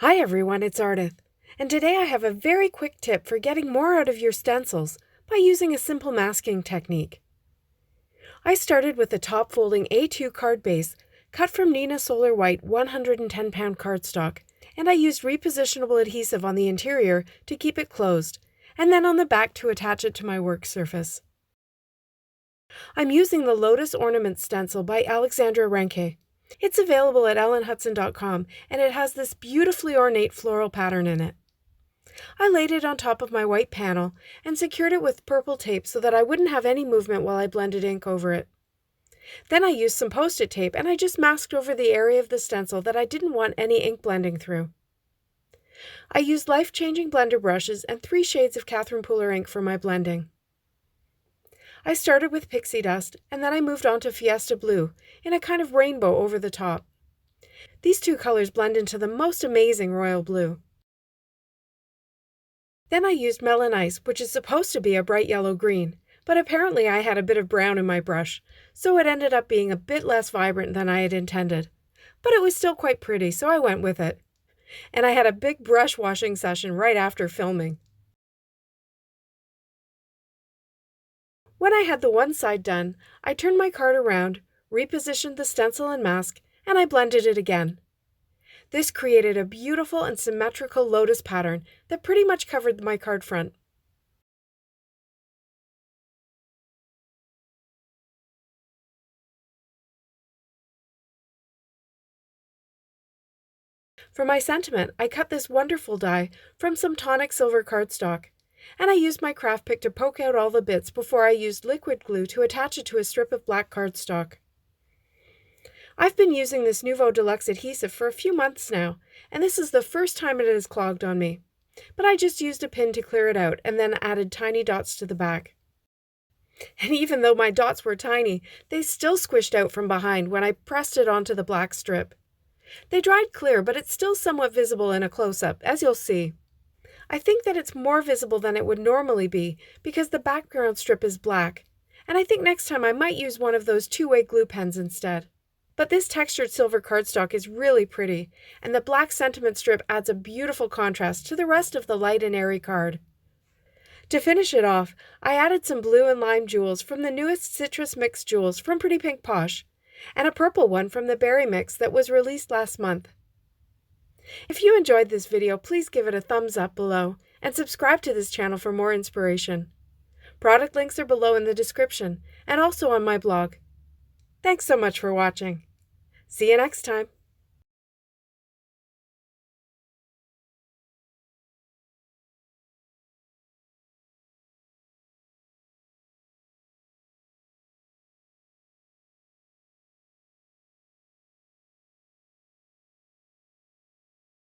Hi everyone, it's Ardith, and today I have a very quick tip for getting more out of your stencils by using a simple masking technique. I started with a top-folding A2 card base cut from Neenah Solar White 110-pound cardstock, and I used repositionable adhesive on the interior to keep it closed, and then on the back to attach it to my work surface. I'm using the Lotus Ornament stencil by Alexandra Renke. It's available at ellenhudson.com, and it has this beautifully ornate floral pattern in it. I laid it on top of my white panel and secured it with purple tape so that I wouldn't have any movement while I blended ink over it. Then I used some Post-it tape and I just masked over the area of the stencil that I didn't want any ink blending through. I used life-changing blender brushes and 3 shades of Catherine Pooler ink for my blending. I started with Pixie dust, and then I moved on to Fiesta blue in a kind of rainbow over the top. These 2 colors blend into the most amazing royal blue. Then I used Melon ice, which is supposed to be a bright yellow green, but apparently I had a bit of brown in my brush, so it ended up being a bit less vibrant than I had intended. But it was still quite pretty, so I went with it. And I had a big brush washing session right after filming. When I had the one side done, I turned my card around, repositioned the stencil and mask, and I blended it again. This created a beautiful and symmetrical lotus pattern that pretty much covered my card front. For my sentiment, I cut this wonderful die from some Tonic silver cardstock, and I used my craft pick to poke out all the bits before I used liquid glue to attach it to a strip of black cardstock. I've been using this Nuvo Deluxe adhesive for a few months now, and this is the first time it has clogged on me. But I just used a pin to clear it out and then added tiny dots to the back. And even though my dots were tiny, they still squished out from behind when I pressed it onto the black strip. They dried clear, but it's still somewhat visible in a close-up, as you'll see. I think that it's more visible than it would normally be because the background strip is black, and I think next time I might use one of those 2-way glue pens instead. But this textured silver cardstock is really pretty, and the black sentiment strip adds a beautiful contrast to the rest of the light and airy card. To finish it off, I added some blue and lime jewels from the newest Citrus Mix jewels from Pretty Pink Posh, and a purple one from the Berry Mix that was released last month. If you enjoyed this video, please give it a thumbs up below and subscribe to this channel for more inspiration. Product links are below in the description and also on my blog. Thanks so much for watching. See you next time.